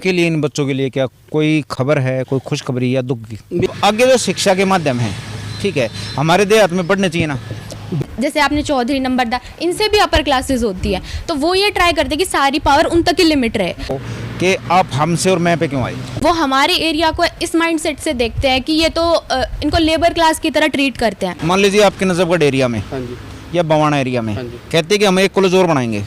आपके लिए, इन बच्चों के लिए क्या कोई खबर है, कोई खुशखबरी या दुख की? आगे जो शिक्षा के माध्यम है, ठीक है, हमारे देहात में पढ़ने चाहिए ना। जैसे आपने चौधरी, नंबरदार, इनसे भी अपर क्लासेस होती है, तो वो ये ट्राई करते हैं कि सारी पावर उन तक की लिमिट रहे कि आप हमसे और मैं पे क्यों आए। वो हमारे एरिया को इस माइंडसेट से देखते हैं कि ये तो इनको लेबर क्लास की तरह ट्रीट करते हैं। मान लीजिए आपके नजफगढ़ एरिया में या बवाना एरिया में कहते हैं कि हम एक कॉलेज और बनाएंगे,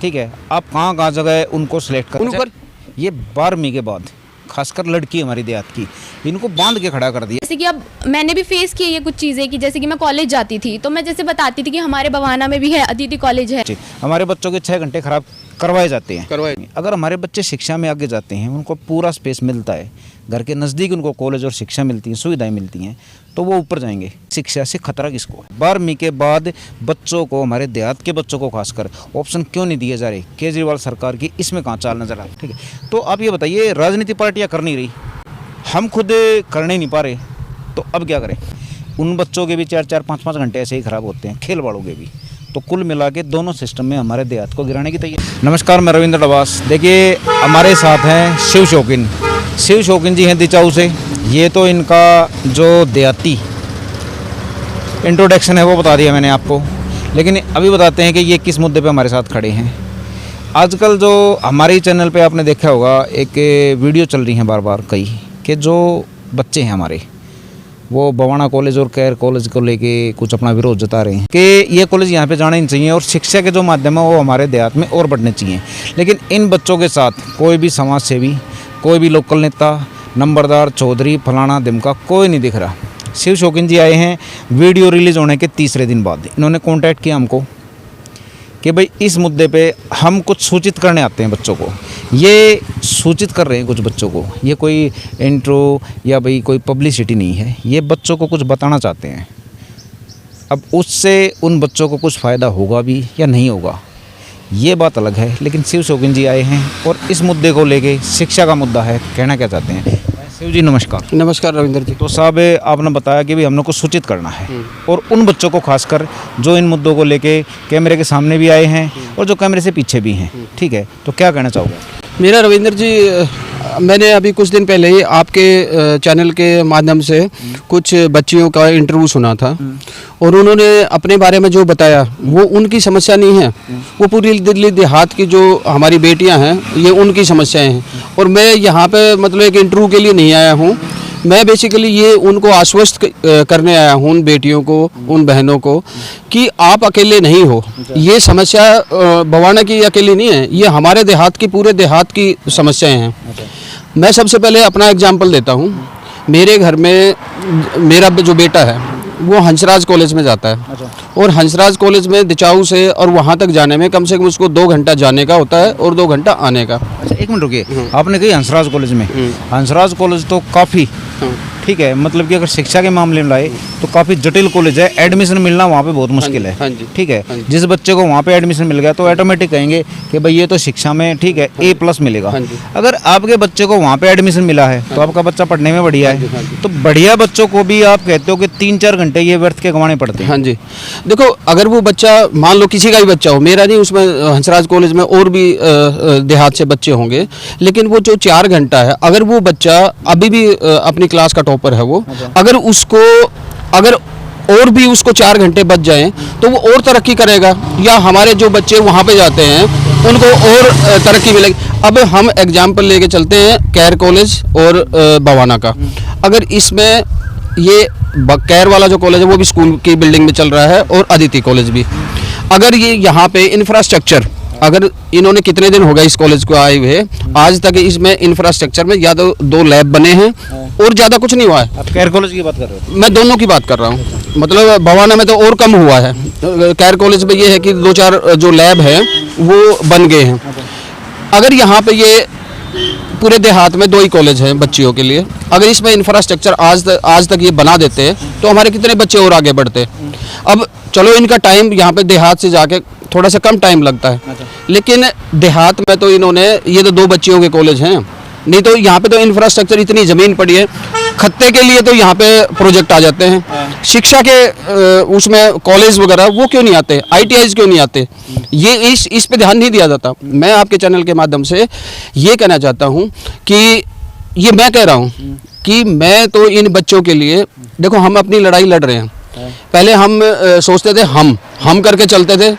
ठीक है, आप कहाँ जगह उनको सिलेक्ट कर, ये 12वीं के बाद खासकर लड़की हमारी देहात की, इनको बांध के खड़ा कर दिया। जैसे कि अब मैंने भी फेस की ये कुछ चीज़ें कि जैसे कि मैं कॉलेज जाती थी तो मैं जैसे बताती थी कि हमारे बवाना में भी है, अदिति कॉलेज है। हमारे बच्चों के 6 घंटे खराब करवाए जाते हैं। अगर हमारे बच्चे शिक्षा में आगे जाते हैं, उनको पूरा स्पेस मिलता है, घर के नज़दीक उनको कॉलेज और शिक्षा मिलती है, सुविधाएं मिलती हैं, तो वो ऊपर जाएंगे। शिक्षा से खतरा किसको है? 12वीं के बाद बच्चों को, हमारे देहात के बच्चों को खासकर ऑप्शन क्यों नहीं दिए जा रहे? केजरीवाल सरकार की इसमें कहाँ चाल नजर आ रही? ठीक है, तो आप ये बताइए, राजनीति पार्टियाँ कर नहीं रही, हम खुद करने नहीं पा रहे, तो अब क्या करें? उन बच्चों के भी 4-4, 5-5 घंटे ऐसे ही खराब होते हैं, खेल वालों के भी। तो कुल मिला के दोनों सिस्टम में हमारे देहात को गिराने की तैयारी। नमस्कार, मैं रविंद्र डबास। देखिए हमारे साथ हैं शिव शौकीन जी हैं दिचाऊ से। ये तो इनका जो देहाती इंट्रोडक्शन है वो बता दिया मैंने आपको, लेकिन अभी बताते हैं कि ये किस मुद्दे पे हमारे साथ खड़े हैं। आजकल जो हमारे चैनल पे आपने देखा होगा, एक वीडियो चल रही हैं बार बार कई, कि जो बच्चे हैं हमारे, वो बवाना कॉलेज और कैर कॉलेज को लेके कुछ अपना विरोध जता रहे हैं कि ये कॉलेज यहाँ पे जाना ही चाहिए और शिक्षा के जो माध्यम है वो हमारे देहात में और बढ़ने चाहिए। लेकिन इन बच्चों के साथ कोई भी समाज सेवी, कोई भी लोकल नेता, नंबरदार, चौधरी, फलाना दिमका कोई नहीं दिख रहा। शिव शौकीन जी आए हैं वीडियो रिलीज़ होने के तीसरे दिन बाद। इन्होंने कॉन्टैक्ट किया हमको कि भाई इस मुद्दे पे हम कुछ सूचित करने आते हैं बच्चों को। ये सूचित कर रहे हैं कुछ बच्चों को, ये कोई इंट्रो या भाई कोई पब्लिसिटी नहीं है, ये बच्चों को कुछ बताना चाहते हैं। अब उससे उन बच्चों को कुछ फ़ायदा होगा भी या नहीं होगा, ये बात अलग है। लेकिन शिव शौकीन जी आए हैं और इस मुद्दे को लेके, शिक्षा का मुद्दा है, कहना क्या चाहते हैं? शिव जी नमस्कार। नमस्कार रविंद्र जी। तो साहब, आपने बताया कि भाई हमने को सूचित करना है, और उन बच्चों को खासकर जो इन मुद्दों को लेके कैमरे के सामने भी आए हैं और जो कैमरे से पीछे भी हैं, ठीक है, तो क्या कहना चाहोगे? मेरा रविंद्र जी, मैंने अभी कुछ दिन पहले ही आपके चैनल के माध्यम से कुछ बच्चियों का इंटरव्यू सुना था, और उन्होंने अपने बारे में जो बताया वो उनकी समस्या नहीं है, वो पूरी दिल्ली देहात की जो हमारी बेटियां हैं ये उनकी समस्याएं हैं। और मैं यहाँ पे मतलब एक इंटरव्यू के लिए नहीं आया हूँ, मैं बेसिकली ये उनको आश्वस्त करने आया हूँ, उन बेटियों को, उन बहनों को, कि आप अकेले नहीं हो। ये समस्या बवाना की अकेली नहीं है, ये हमारे देहात की, पूरे देहात की समस्याएं हैं। मैं सबसे पहले अपना एग्जांपल देता हूँ। मेरे घर में मेरा जो बेटा है वो हंसराज कॉलेज में जाता है, और हंसराज कॉलेज में दिचाऊ से और वहाँ तक जाने में कम से कम उसको 2 घंटा जाने का होता है और 2 घंटा आने का। अच्छा, एक मिनट रुकिए, आपने कही हंसराज कॉलेज में, हंसराज कॉलेज तो काफ़ी ठीक है, मतलब कि अगर शिक्षा के मामले में लाए तो काफ़ी जटिल कॉलेज है, एडमिशन मिलना वहाँ पे बहुत मुश्किल है। ठीक है, जिस बच्चे को वहाँ पे एडमिशन मिल गया तो ऑटोमेटिक कहेंगे कि भाई ये तो शिक्षा में ठीक है A+ मिलेगा। अगर आपके बच्चे को वहाँ पे एडमिशन मिला है तो आपका बच्चा पढ़ने में बढ़िया है, तो बढ़िया बच्चों को भी आप कहते हो कि 3-4 घंटे ये व्यर्थ के गंवाने पड़ते हैं। हाँ जी, देखो, अगर वो बच्चा, मान लो किसी का भी बच्चा हो, मेरा नहीं, उसमें हंसराज कॉलेज में और भी देहात से बच्चे होंगे, लेकिन वो जो 4 घंटा है, अगर वो बच्चा अभी भी अपनी क्लास का टॉपर है, वो अगर उसको, अगर और भी उसको 4 घंटे बच जाएं तो वो और तरक्की करेगा, या हमारे जो बच्चे वहाँ पे जाते हैं उनको और तरक्की मिलेगी। अब हम एग्जाम्पल लेके चलते हैं कैर कॉलेज और बवाना का। अगर इसमें ये कैर वाला जो कॉलेज है वो भी स्कूल की बिल्डिंग में चल रहा है, और अदिति कॉलेज भी, अगर ये यहाँ पे इंफ्रास्ट्रक्चर, अगर इन्होंने कितने दिन हो गए इस कॉलेज को आए हुए, आज तक इसमें इंफ्रास्ट्रक्चर में या तो 2 लैब बने हैं और ज़्यादा कुछ नहीं हुआ है। आप कैर कॉलेज की बात कर रहे हो? मैं दोनों की बात कर रहा हूँ, मतलब भवाना में तो और कम हुआ है। कैर कॉलेज में ये है कि 2-4 जो लैब हैं वो बन गए हैं। अगर यहाँ पे ये पूरे देहात में 2 ही कॉलेज हैं बच्चियों के लिए, अगर इसमें इंफ्रास्ट्रक्चर आज तक ये बना देते तो हमारे कितने बच्चे और आगे बढ़ते। अब चलो, इनका टाइम यहाँ पे देहात से जाके थोड़ा सा कम टाइम लगता है, लेकिन देहात में तो इन्होंने, ये तो 2 बच्चियों के कॉलेज हैं, नहीं तो यहाँ पे तो इंफ्रास्ट्रक्चर, इतनी ज़मीन पड़ी है। खत्ते के लिए तो यहाँ पे प्रोजेक्ट आ जाते हैं, शिक्षा के उसमें कॉलेज वगैरह वो क्यों नहीं आते, ITIs क्यों नहीं आते, ये इस पे ध्यान नहीं दिया जाता। मैं आपके चैनल के माध्यम से ये कहना चाहता हूँ कि ये मैं कह रहा हूँ कि मैं तो इन बच्चों के लिए, देखो हम अपनी लड़ाई लड़ रहे हैं, पहले हम सोचते थे हम करके चलते थे,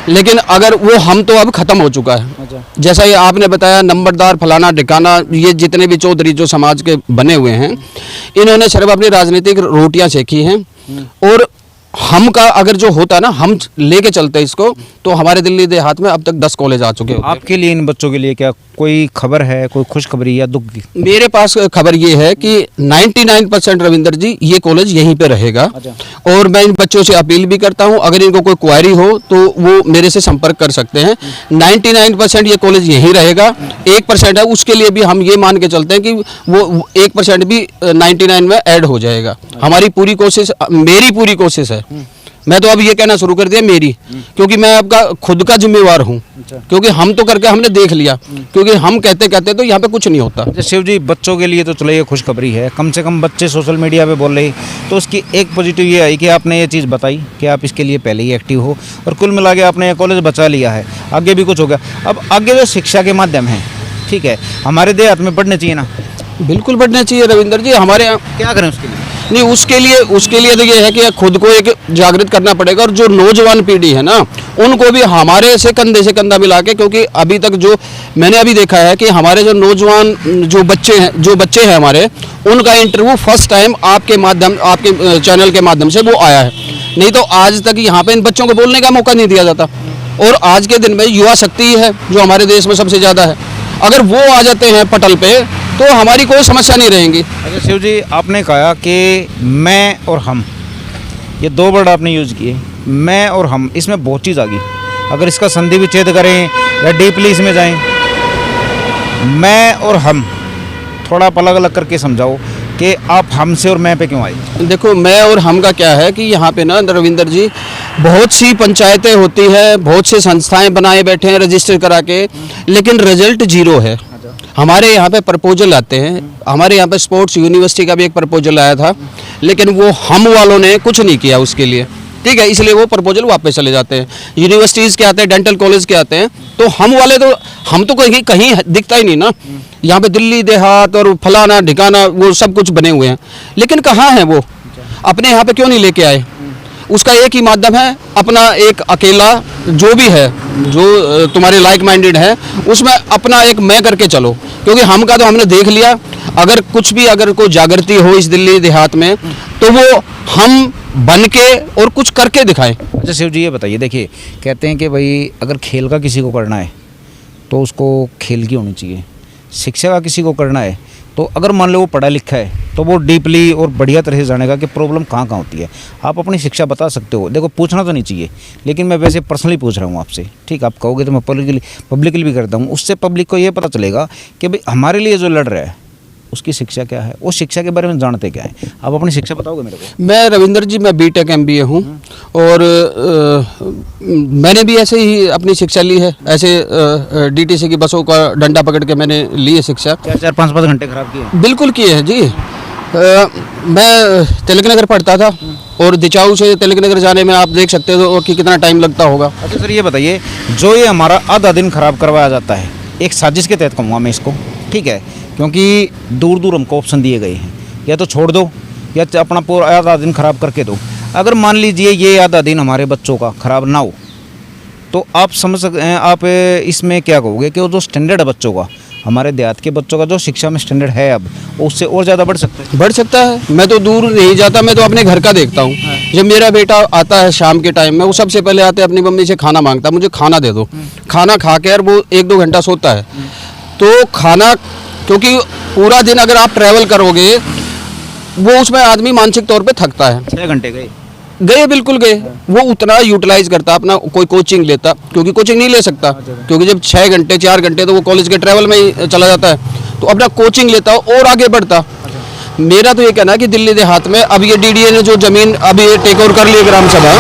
लेकिन अगर वो हम तो अब खत्म हो चुका है। जैसा ये आपने बताया नंबरदार फलाना ढिकाना, ये जितने भी चौधरी जो समाज के बने हुए हैं, इन्होंने सिर्फ अपनी राजनीतिक रोटियां सेकी हैं। और हम का अगर जो होता ना, हम लेके चलते इसको, तो हमारे दिल्ली देहात में अब तक 10 कॉलेज आ चुके होते। आपके लिए इन बच्चों के लिए क्या कोई खबर है, कोई खुशखबरी या दुख की? मेरे पास खबर ये है कि 99% रविंदर जी ये कॉलेज यहीं पे रहेगा। और मैं इन बच्चों से अपील भी करता हूं, अगर इनको कोई क्वारी हो तो वो मेरे से संपर्क कर सकते हैं। 99% ये कॉलेज यहीं रहेगा, 1% है उसके लिए भी हम ये मान के चलते हैं कि वो 1% भी 99 में ऐड हो जाएगा। हमारी पूरी कोशिश, मेरी पूरी कोशिश है, मैं तो अब ये कहना शुरू कर दिया मेरी, क्योंकि मैं आपका खुद का जिम्मेवार हूँ, क्योंकि हम तो करके हमने देख लिया, क्योंकि हम कहते कहते तो यहाँ पे कुछ नहीं होता। शिव जी, बच्चों के लिए तो चलो ये खुशखबरी है, कम से कम बच्चे सोशल मीडिया पे बोल रहे, तो उसकी एक पॉजिटिव ये आई कि आपने ये चीज़ बताई कि आप इसके लिए पहले ही एक्टिव हो, और कुल मिला के आपने ये कॉलेज बचा लिया है। आगे भी कुछ होगा। अब आगे जो शिक्षा के माध्यम है, ठीक है, हमारे देहात में बढ़ने चाहिए ना? बिल्कुल बढ़ने चाहिए रविंदर जी। हमारे यहाँ क्या करें उसके लिए? नहीं, उसके लिए तो ये है कि खुद को एक जागृत करना पड़ेगा, और जो नौजवान पीढ़ी है ना, उनको भी हमारे से कंधा मिला के, क्योंकि अभी तक जो मैंने अभी देखा है कि हमारे जो नौजवान जो बच्चे हैं हमारे, उनका इंटरव्यू फर्स्ट टाइम आपके चैनल के माध्यम से वो आया है। नहीं तो आज तक यहाँ पे इन बच्चों को बोलने का मौका नहीं दिया जाता। और आज के दिन में युवा शक्ति है जो हमारे देश में सबसे ज़्यादा है, अगर वो आ जाते हैं पटल पे तो हमारी कोई समस्या नहीं रहेगी। अच्छा शिव जी, आपने कहा कि मैं और हम, ये 2 वर्ड आपने यूज़ किए, मैं और हम, इसमें बहुत चीज़ आ गई। अगर इसका संधि विच्छेद करें या डीपली इसमें जाएं, मैं और हम, थोड़ा आप अलग अलग करके समझाओ कि आप हमसे और मैं पे क्यों आए? देखो, मैं और हम का क्या है कि यहाँ पे ना रविंदर जी, बहुत सी पंचायतें होती है, बहुत से संस्थाएं बनाए बैठे हैं रजिस्टर करा के, लेकिन रिजल्ट 0 है। हमारे यहाँ पे प्रपोजल आते हैं, हमारे यहाँ पे स्पोर्ट्स यूनिवर्सिटी का भी एक प्रपोजल आया था, लेकिन वो हम वालों ने कुछ नहीं किया उसके लिए, ठीक है, इसलिए वो प्रपोजल वापस चले जाते हैं। यूनिवर्सिटीज़ के आते हैं, डेंटल कॉलेज के आते हैं, तो हम तो कहीं दिखता ही नहीं ना। यहाँ पे दिल्ली देहात और फलाना ढिकाना वो सब कुछ बने हुए हैं, लेकिन कहाँ हैं वो? अपने यहाँ पे क्यों नहीं लेके आए? उसका एक ही माध्यम है, अपना एक अकेला जो भी है, जो तुम्हारे लाइक माइंडेड है, उसमें अपना एक मैं करके चलो, क्योंकि हम का तो हमने देख लिया। अगर कुछ भी, अगर कोई जागृति हो इस दिल्ली देहात में, तो वो हम बन के और कुछ करके दिखाएं। अच्छा शिव जी, ये बताइए, देखिए कहते हैं कि भाई अगर खेल का किसी को करना है तो उसको खेल की होनी चाहिए, शिक्षा का किसी को करना है तो अगर मान लो वो पढ़ा लिखा है तो वो डीपली और बढ़िया तरह से जानेगा कि प्रॉब्लम कहाँ कहाँ होती है। आप अपनी शिक्षा बता सकते हो, देखो पूछना तो नहीं चाहिए, लेकिन मैं वैसे पर्सनली पूछ रहा हूँ आपसे, ठीक, आप कहोगे तो मैं पब्लिकली भी करता हूँ। उससे पब्लिक को ये पता चलेगा कि भाई हमारे लिए जो लड़ रहा है उसकी शिक्षा क्या है, वो शिक्षा के बारे में जानते क्या है। आप अपनी शिक्षा बताओगे मेरे को? मैं रविंदर जी, मैं BTech MBA हूँ, और मैंने भी ऐसे ही अपनी शिक्षा ली है, ऐसे DTC की बसों का डंडा पकड़ के मैंने ली है शिक्षा। 4-5 घंटे खराब किए? बिल्कुल किए हैं जी। मैं तिलक नगर पढ़ता था, और दिचाऊ से तिलक नगर जाने में आप देख सकते हो कि कितना टाइम लगता होगा। अच्छा सर, ये बताइए, जो ये हमारा आधा दिन खराब करवाया जाता है, एक साजिश के तहत कहूँगा मैं इसको, ठीक है, क्योंकि दूर दूर हमको ऑप्शन दिए गए हैं, या तो छोड़ दो या अपना पूरा आधा दिन खराब करके दो। अगर मान लीजिए ये आधा दिन हमारे बच्चों का खराब ना हो, तो आप समझ सकते हैं, आप इसमें क्या कहोगे कि वो जो स्टैंडर्ड है बच्चों का, हमारे देहात के बच्चों का जो शिक्षा में स्टैंडर्ड है अब, उससे और ज़्यादा बढ़ सकता है? बढ़ सकता है। मैं तो दूर नहीं जाता, मैं तो अपने घर का देखता हूँ। जब मेरा बेटा आता है शाम के टाइम में, वो सबसे पहले आते हैं अपनी मम्मी से खाना मांगता है, मुझे खाना दे दो। खाना खा कर वो 1-2 घंटा सोता है। तो खाना, क्योंकि पूरा दिन अगर आप ट्रैवल करोगे, वो उसमें आदमी मानसिक तौर पे थकता है। 6 घंटे गए, बिल्कुल गए। वो उतना यूटिलाइज करता, अपना कोई कोचिंग लेता, क्योंकि कोचिंग नहीं ले सकता, क्योंकि जब 6 घंटे 4 घंटे तो वो कॉलेज के ट्रैवल में ही चला जाता है, तो अपना कोचिंग लेता और आगे बढ़ता। मेरा तो ये कहना है कि दिल्ली देहात में अब ये DDA ने जो जमीन अभी ये टेक ओवर कर ली ग्राम सभा,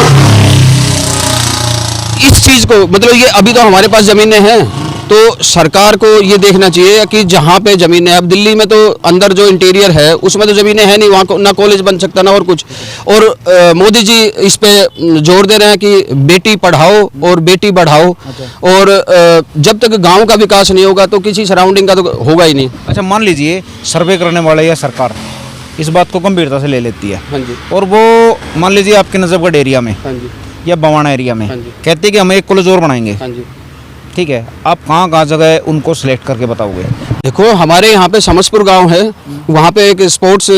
इस चीज़ को, मतलब ये अभी तो हमारे पास ज़मीनें हैं, तो सरकार को ये देखना चाहिए कि जहाँ पे ज़मीनें, अब दिल्ली में तो अंदर जो इंटीरियर है उसमें तो ज़मीनें हैं नहीं, वहाँ को ना कॉलेज बन सकता ना और कुछ। और मोदी जी इस पे जोर दे रहे हैं कि बेटी पढ़ाओ और बेटी बढ़ाओ। और जब तक गांव का विकास नहीं होगा तो किसी सराउंडिंग का तो होगा ही नहीं। अच्छा, मान लीजिए सर्वे करने वाले या सरकार इस बात को गंभीरता से ले लेती है, हाँ जी, और वो मान लीजिए आपके नजफगढ़ एरिया में हाँ जी, या बवाना एरिया में हाँ जी, कहते हैं कि हम एक कॉलेज और बनाएंगे, हाँ जी। ठीक है, आप कहाँ कहाँ जगह उनको सिलेक्ट करके बताओगे? देखो, हमारे यहाँ पे समसपुर गांव है, वहाँ पे एक स्पोर्ट्स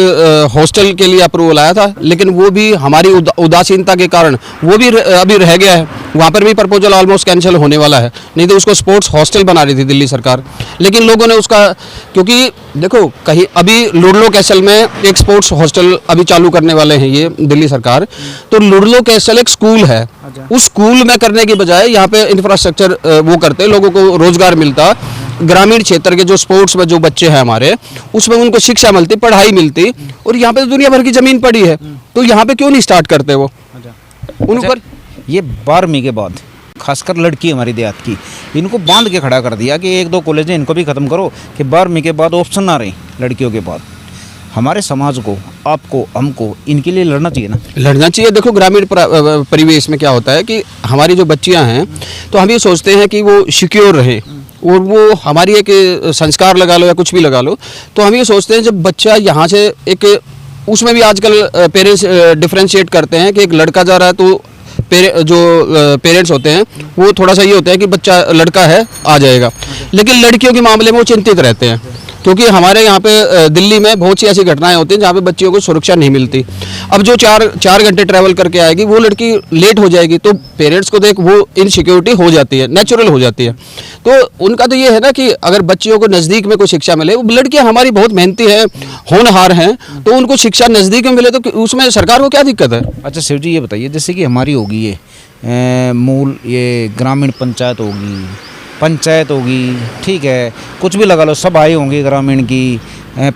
हॉस्टल के लिए अप्रूवल आया था, लेकिन वो भी हमारी उदासीनता के कारण वो भी अभी रह गया है। वहाँ पर भी प्रपोजल ऑलमोस्ट कैंसिल होने वाला है, नहीं तो उसको स्पोर्ट्स हॉस्टल बना रही थी दिल्ली सरकार, लेकिन लोगों ने उसका, क्योंकि देखो कहीं अभी लुडलो कैसल में एक स्पोर्ट्स हॉस्टल अभी चालू करने वाले हैं ये दिल्ली सरकार, तो लुडलो कैसल एक स्कूल है, उस स्कूल में करने की बजाय यहाँ पे इंफ्रास्ट्रक्चर वो करते, लोगों को रोजगार मिलता, ग्रामीण क्षेत्र के जो स्पोर्ट्स में जो बच्चे हैं हमारे, उसमें उनको शिक्षा मिलती, पढ़ाई मिलती, और यहाँ पे तो दुनिया भर की जमीन पड़ी है, तो यहाँ पे क्यों नहीं स्टार्ट करते वो उन पर। ये 12वीं के बाद खासकर लड़की हमारी देहात की, इनको बांध के खड़ा कर दिया कि एक दो कॉलेज हैं इनको भी ख़त्म करो, कि 12वीं के बाद ऑप्शन ना रहे लड़कियों के बाद। हमारे समाज को, आपको, हमको इनके लिए लड़ना चाहिए ना? लड़ना चाहिए। देखो, ग्रामीण परिवेश में क्या होता है कि हमारी जो बच्चियां हैं, तो हम ये सोचते हैं कि वो सिक्योर रहे, और वो हमारी एक संस्कार लगा लो या कुछ भी लगा लो, तो हम ये सोचते हैं जब बच्चा यहाँ से एक, उसमें भी आजकल पेरेंट्स डिफ्रेंशिएट करते हैं कि एक लड़का जा रहा है तो जो पेरेंट्स होते हैं वो थोड़ा सा ये होता है कि बच्चा लड़का है आ जाएगा, लेकिन लड़कियों के मामले में वो चिंतित रहते हैं, क्योंकि हमारे यहाँ पे दिल्ली में बहुत सी ऐसी घटनाएं होती हैं जहाँ पे बच्चियों को सुरक्षा नहीं मिलती। अब जो 4 घंटे ट्रैवल करके आएगी वो लड़की लेट हो जाएगी, तो पेरेंट्स को देख वो इनसिक्योरिटी हो जाती है, नेचुरल हो जाती है। तो उनका तो ये है ना कि अगर बच्चियों को नज़दीक में कोई शिक्षा मिले, वो लड़कियाँ हमारी बहुत मेहनती हैं, होनहार हैं, तो उनको शिक्षा नज़दीक में मिले तो उसमें सरकार को क्या दिक्कत है? अच्छा शिव जी, ये बताइए, जैसे कि हमारी होगी ये मूल ये ग्रामीण पंचायत होगी, पंचायत होगी, ठीक है, कुछ भी लगा लो, सभाएँ होंगी ग्रामीण की,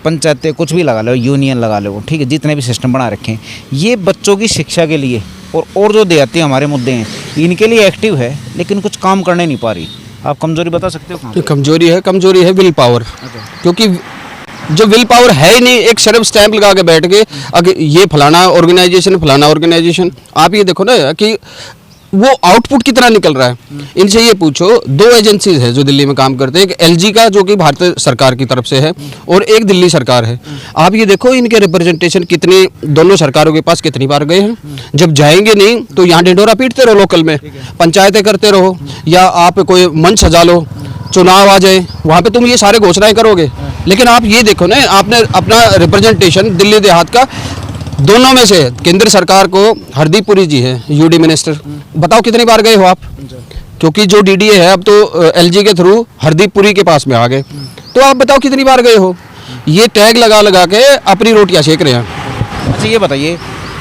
पंचायतें, कुछ भी लगा लो, यूनियन लगा लो, ठीक है, जितने भी सिस्टम बना रखे हैं, ये बच्चों की शिक्षा के लिए और जो देहाती हमारे मुद्दे हैं इनके लिए एक्टिव है, लेकिन कुछ काम करने नहीं पा रही। आप कमजोरी बता सकते हो कहाँ? कमजोरी है विल पावर, क्योंकि जो विल पावर है ही नहीं, एक सिर्फ स्टैंप लगा के बैठ के अगर ये फलाना ऑर्गेनाइजेशन, आप ये देखो ना कि वो आउटपुट कितना निकल रहा है। इनसे ये पूछो, 2 एजेंसीज है जो दिल्ली में काम करते हैं, एक एलजी का जो कि भारत सरकार की तरफ से है और एक दिल्ली सरकार है। आप ये देखो इनके रिप्रेजेंटेशन कितने दोनों सरकारों के पास कितनी बार गए हैं। जब जाएंगे नहीं तो यहाँ ढिंढोरा पीटते रहो, लोकल में पंचायतें करते रहो, या आप कोई मंच सजा लो, चुनाव आ जाए वहाँ पे तुम ये सारे घोषणाएं करोगे, लेकिन आप ये देखो ना, आपने अपना रिप्रेजेंटेशन दिल्ली देहात का दोनों में से, केंद्र सरकार को हरदीप पुरी जी है यूडी मिनिस्टर, बताओ कितनी बार गए हो आप? क्योंकि जो डीडीए है अब तो एलजी के थ्रू हरदीप पुरी के पास में आ गए, तो आप बताओ कितनी बार गए हो? ये टैग लगा लगा के अपनी रोटियां सेक रहे हैं। अच्छा ये बताइए,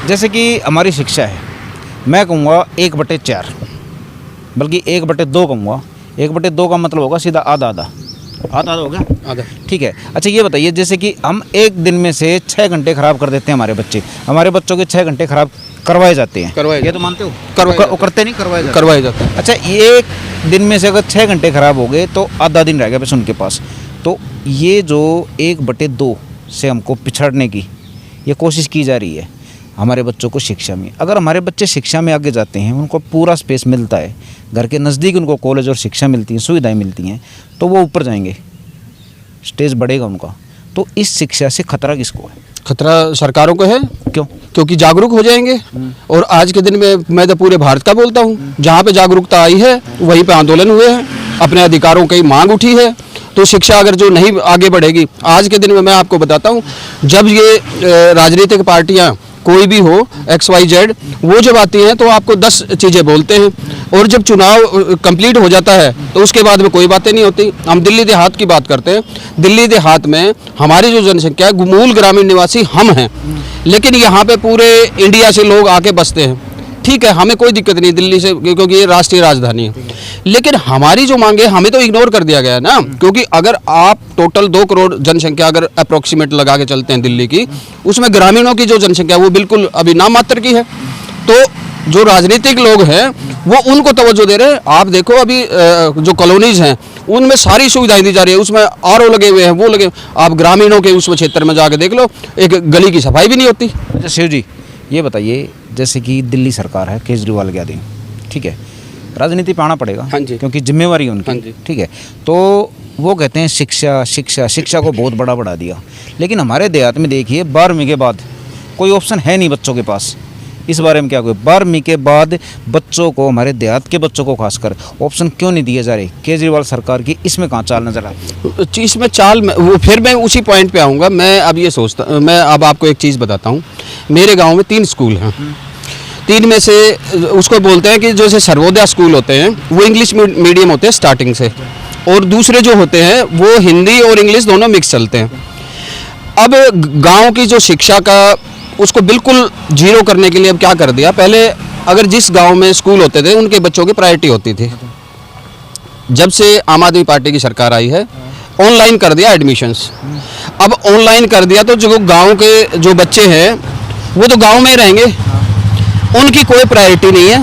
जैसे कि हमारी शिक्षा है, मैं कहूँगा 1/4, बल्कि 1/2 कहूँगा। 1/2 का मतलब होगा सीधा आधा हो गया, आधा, ठीक है। अच्छा ये बताइए, जैसे कि हम एक दिन में से 6 घंटे खराब कर देते हैं, हमारे बच्चों के 6 घंटे खराब करवाए जाते हैं, ये तो मानते हो? करते नहीं, करवाए जाते हैं। अच्छा, एक दिन में से अगर 6 घंटे खराब हो गए तो आधा दिन रह गया बस उनके पास। तो ये जो 1/2 से हमको पिछड़ने की ये कोशिश की जा रही है हमारे बच्चों को शिक्षा में। अगर हमारे बच्चे शिक्षा में आगे जाते हैं, उनको पूरा स्पेस मिलता है, घर के नज़दीक उनको कॉलेज और शिक्षा मिलती है, सुविधाएं मिलती हैं, तो वो ऊपर जाएंगे, स्टेज बढ़ेगा उनका। तो इस शिक्षा से खतरा किसको है? खतरा सरकारों को है। क्यों? क्योंकि जागरूक हो जाएंगे। और आज के दिन में मैं तो पूरे भारत का बोलता हूँ, जहाँ पे जागरूकता आई है वहीं पे आंदोलन हुए हैं, अपने अधिकारों की मांग उठी है। तो शिक्षा अगर जो नहीं आगे बढ़ेगी, आज के दिन में मैं आपको बताता हूँ, जब ये राजनीतिक पार्टियाँ कोई भी हो XYZ, वो जब आती हैं तो आपको 10 चीज़ें बोलते हैं, और जब चुनाव कंप्लीट हो जाता है तो उसके बाद में कोई बातें नहीं होती। हम दिल्ली देहात की बात करते हैं, दिल्ली देहात में हमारी जो जनसंख्या है, मूल ग्रामीण निवासी हम हैं, लेकिन यहाँ पे पूरे इंडिया से लोग आके बसते हैं। ठीक है, हमें कोई दिक्कत नहीं दिल्ली से, क्योंकि ये राष्ट्रीय राजधानी है, लेकिन हमारी जो मांगे हमें तो इग्नोर कर दिया गया है ना। क्योंकि अगर आप टोटल 2 करोड़ जनसंख्या अगर अप्रोक्सीमेट लगा के चलते हैं दिल्ली की, उसमें ग्रामीणों की जो जनसंख्या वो बिल्कुल अभी नाम मात्र की है। तो जो राजनीतिक लोग हैं वो उनको तवज्जो दे रहे हैं। आप देखो अभी जो कॉलोनीज हैं उनमें सारी सुविधाएं दी जा रही है, उसमें आरओ लगे हुए हैं, वो लगे। आप ग्रामीणों के उस क्षेत्र में जाके देख लो, एक गली की सफाई भी नहीं होती। अच्छा शिव जी, ये बताइए, जैसे कि दिल्ली सरकार है, केजरीवाल के आदमी, ठीक है, राजनीति पे आना पड़ेगा, हाँ जी, क्योंकि जिम्मेवारी है हाँ उनकी, जी। ठीक है। तो वो कहते हैं शिक्षा शिक्षा शिक्षा को बहुत बड़ा बढ़ा दिया, लेकिन हमारे देहात में देखिए 12वीं के बाद कोई ऑप्शन है नहीं बच्चों के पास। इस बारे में क्या कोई 12वीं के बाद बच्चों को, हमारे देहात के बच्चों को खासकर ऑप्शन क्यों नहीं दिए जा रहे? केजरीवाल सरकार की इसमें कहाँ चाल नजर आती? इसमें चाल वो फिर मैं उसी पॉइंट पे आऊँगा। मैं अब ये सोचता, मैं अब आपको एक चीज़ बताता हूँ। मेरे गांव में 3 स्कूल हैं, 3 में से उसको बोलते हैं कि जैसे सर्वोदय स्कूल होते हैं वो इंग्लिश मीडियम होते हैं स्टार्टिंग से, और दूसरे जो होते हैं वो हिंदी और इंग्लिश दोनों मिक्स चलते हैं। अब गांव की जो शिक्षा का उसको बिल्कुल जीरो करने के लिए अब क्या कर दिया, पहले अगर जिस गांव में स्कूल होते थे उनके बच्चों की प्रायोरिटी होती थी। जब से आम आदमी पार्टी की सरकार आई है, ऑनलाइन कर दिया एडमिशन्स। अब ऑनलाइन कर दिया तो जो गांव के जो बच्चे हैं वो तो गांव में ही रहेंगे, उनकी कोई प्रायोरिटी नहीं है।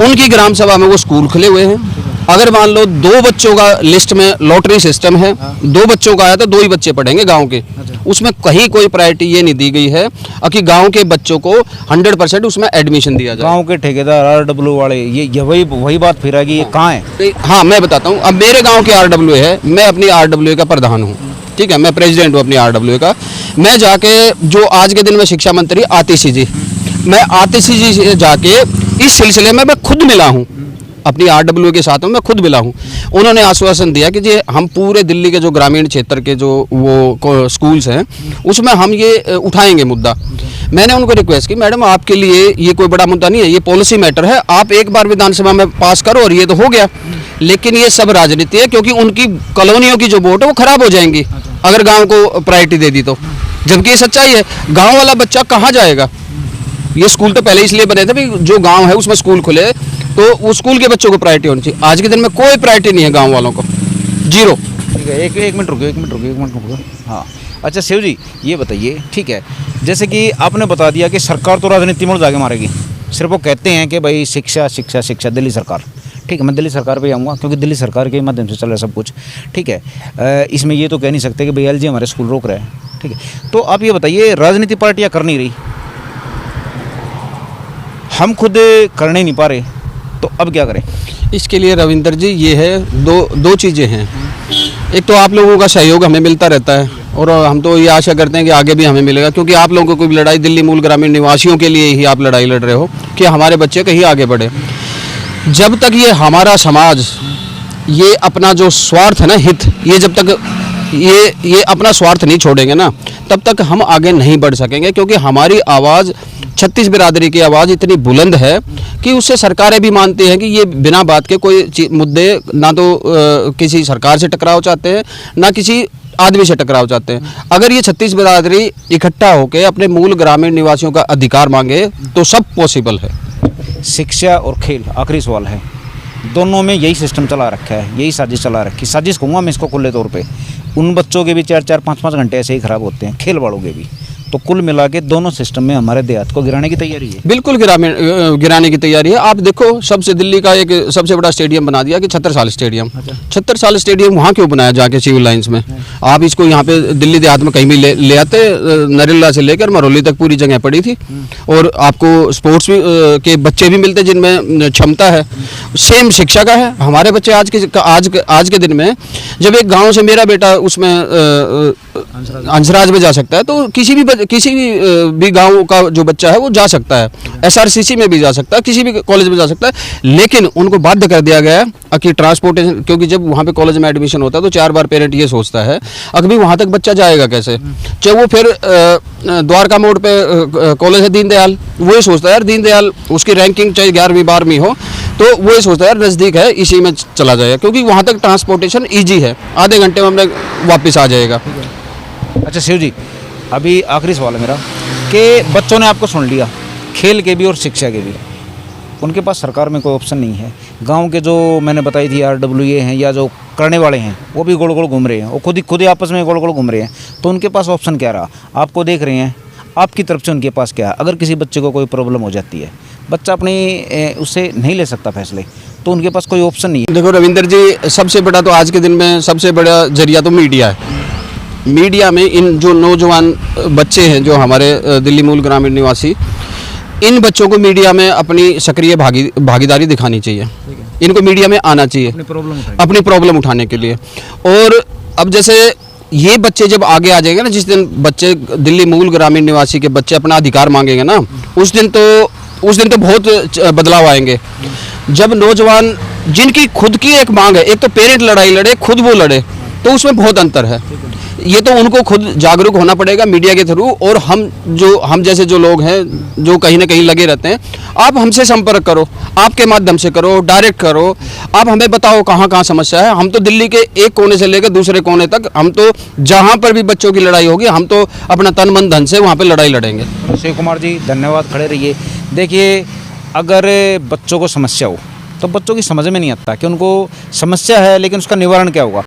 उनकी ग्राम सभा में वो स्कूल खुले हुए हैं। अगर मान लो 2 बच्चों का लिस्ट में लॉटरी सिस्टम है, 2 बच्चों का आया तो 2 ही बच्चे पढ़ेंगे गांव के, उसमें कहीं कोई प्रायोरिटी ये नहीं दी गई है कि गांव के बच्चों को 100% उसमें एडमिशन दिया जाए। गांव के ठेकेदार RW वाले, ये वही बात फिर है कि ये कहाँ है? हाँ, मैं बताता हूँ। अब मेरे गांव के RWA है, मैं अपनी RWA का प्रधान हूँ, ठीक है, मैं प्रेसिडेंट हूँ अपनी RWA का। मैं जाके जो आज के दिन में शिक्षा मंत्री आतिशी जी, मैं आतिशी जी से जाके इस सिलसिले में मैं खुद मिला हूँ, अपनी RWA के साथ में मैं खुद मिला हूँ। उन्होंने आश्वासन दिया कि जी हम पूरे दिल्ली के जो ग्रामीण क्षेत्र के जो वो स्कूल्स हैं उसमें हम ये उठाएंगे मुद्दा। मैंने उनको रिक्वेस्ट की, मैडम आपके लिए ये कोई बड़ा मुद्दा नहीं है, ये पॉलिसी मैटर है, आप एक बार विधानसभा में पास करो और ये तो हो गया। लेकिन ये सब राजनीति है, क्योंकि उनकी कॉलोनियों की जो वोट है वो खराब हो जाएंगी अगर गाँव को प्रायोरिटी दे दी तो। जबकि ये सच्चाई है, गाँव वाला बच्चा कहाँ जाएगा? ये स्कूल तो पहले इसलिए बने थे भाई जो गांव है उसमें स्कूल खुले तो वो स्कूल के बच्चों को प्रायोरिटी होनी चाहिए। आज के दिन में कोई प्रायोरिटी नहीं है गांव वालों को, जीरो। ठीक है, एक मिनट रुकिए। हाँ, अच्छा शिव जी, ये बताइए, ठीक है, जैसे कि आपने बता दिया कि सरकार तो राजनीति में जाके मारेगी, सिर्फ वो कहते हैं कि भाई शिक्षा शिक्षा शिक्षा, दिल्ली सरकार, ठीक है, मैं दिल्ली सरकार पे आऊँगा क्योंकि दिल्ली सरकार के माध्यम से चल रहा है सब कुछ, ठीक है। इसमें ये तो कह नहीं सकते कि भाई LG हमारे स्कूल रोक रहे हैं, ठीक है। तो आप ये बताइए, राजनीति पार्टियाँ कर नहीं रही, हम खुद करने नहीं पा रहे, तो अब क्या करें? इसके लिए रविंदर जी ये है, दो चीज़ें हैं। एक तो आप लोगों का सहयोग हमें मिलता रहता है और हम तो ये आशा करते हैं कि आगे भी हमें मिलेगा, क्योंकि आप लोगों को कोई लड़ाई दिल्ली मूल ग्रामीण निवासियों के लिए ही आप लड़ाई लड़ रहे हो कि हमारे बच्चे कहीं आगे बढ़े। जब तक ये हमारा समाज ये अपना जो स्वार्थ है ना, हित, ये जब तक ये अपना स्वार्थ नहीं छोड़ेंगे ना, तब तक हम आगे नहीं बढ़ सकेंगे। क्योंकि हमारी आवाज़, 36 बिरादरी की आवाज़ इतनी बुलंद है कि उससे सरकारें भी मानती हैं कि ये बिना बात के कोई मुद्दे ना तो किसी सरकार से टकराव चाहते हैं, ना किसी आदमी से टकराव चाहते हैं। अगर ये 36 बिरादरी इकट्ठा होकर अपने मूल ग्रामीण निवासियों का अधिकार मांगे तो सब पॉसिबल है। शिक्षा और खेल, आखिरी सवाल है, दोनों में यही सिस्टम चला रखा है, यही साजिश चला रखी, साजिश कहूँगा मैं इसको खुले तौर पे। उन बच्चों के भी 4-4, 5-5 घंटे ऐसे ही खराब होते हैं, खेल वालों के भी। तो कुल मिला के दोनों सिस्टम में हमारे देहात को गिराने की तैयारी है। बिल्कुल गिराने की तैयारी है। आप देखो, सबसे दिल्ली का एक सबसे बड़ा स्टेडियम बना दिया कि छत्रसाल स्टेडियम। छत्रसाल स्टेडियम वहाँ क्यों बनाया जाके सिविल लाइंस में? आप इसको यहाँ पे दिल्ली देहात में कहीं भी ले आते, नरेला से लेकर मरौली तक पूरी जगह पड़ी थी, और आपको स्पोर्ट्स भी के बच्चे भी मिलते जिनमें क्षमता है। सेम शिक्षा का है। हमारे बच्चे आज के दिन में, जब एक गाँव से मेरा बेटा उसमें अंशराज में जा सकता है, तो किसी भी गांव का जो बच्चा है वो जा सकता है। SRCC में भी जा सकता है, किसी भी कॉलेज में जा सकता है। लेकिन उनको बाध्य कर दिया गया है कि ट्रांसपोर्टेशन, क्योंकि जब वहाँ पे कॉलेज में एडमिशन होता है तो 4 बार पेरेंट ये सोचता है अभी वहाँ तक बच्चा जाएगा कैसे। चाहे वो फिर द्वारका मोड़ पे कॉलेज है दीनदयाल, वो ये सोचता है यार दीनदयाल, उसकी रैंकिंग चाहे 11वीं 12वीं हो, तो वो ये सोचता है यार नज़दीक है, इसी में चला जाएगा, क्योंकि वहाँ तक ट्रांसपोर्टेशन ईजी है, आधे घंटे में हमने वापस आ जाएगा। अच्छा शिव जी, अभी आखिरी सवाल है मेरा कि बच्चों ने आपको सुन लिया, खेल के भी और शिक्षा के भी, उनके पास सरकार में कोई ऑप्शन नहीं है। गांव के जो मैंने बताई थी RWA हैं या जो करने वाले हैं वो भी गोल गोल घूम रहे हैं, वो खुद ही आपस में गोल गोल घूम रहे हैं। तो उनके पास ऑप्शन क्या रहा? आपको देख रहे हैं, आपकी तरफ से उनके पास क्या है? अगर किसी बच्चे को कोई प्रॉब्लम हो जाती है, बच्चा अपनी उससे नहीं ले सकता फैसले, तो उनके पास कोई ऑप्शन नहीं है। देखो रविंदर जी, सबसे बड़ा तो आज के दिन में सबसे बड़ा जरिया तो मीडिया है। मीडिया में इन जो नौजवान बच्चे हैं जो हमारे दिल्ली मूल ग्रामीण निवासी, इन बच्चों को मीडिया में अपनी सक्रिय भागीदारी दिखानी चाहिए। इनको मीडिया में आना चाहिए अपनी प्रॉब्लम उठाने के लिए। और अब जैसे ये बच्चे जब आगे आ जाएंगे ना, जिस दिन बच्चे दिल्ली मूल ग्रामीण निवासी के बच्चे अपना अधिकार मांगेंगे ना, उस दिन तो बहुत बदलाव आएंगे। जब नौजवान जिनकी खुद की एक मांग है, एक तो पेरेंट लड़ाई लड़े, खुद वो लड़े, तो उसमें बहुत अंतर है। ये तो उनको खुद जागरूक होना पड़ेगा मीडिया के थ्रू। और हम जैसे जो लोग हैं जो कहीं ना कहीं लगे रहते हैं, आप हमसे संपर्क करो, आपके माध्यम से करो, डायरेक्ट करो, आप हमें बताओ कहाँ कहाँ समस्या है। हम तो दिल्ली के एक कोने से लेकर दूसरे कोने तक, हम तो जहाँ पर भी बच्चों की लड़ाई होगी, हम तो अपना तन मन धन से वहाँ पर लड़ाई लड़ेंगे। शिव कुमार जी धन्यवाद, खड़े रहिए। देखिए, अगर बच्चों को समस्या हो तो बच्चों की समझ में नहीं आता कि उनको समस्या है, लेकिन उसका निवारण क्या होगा।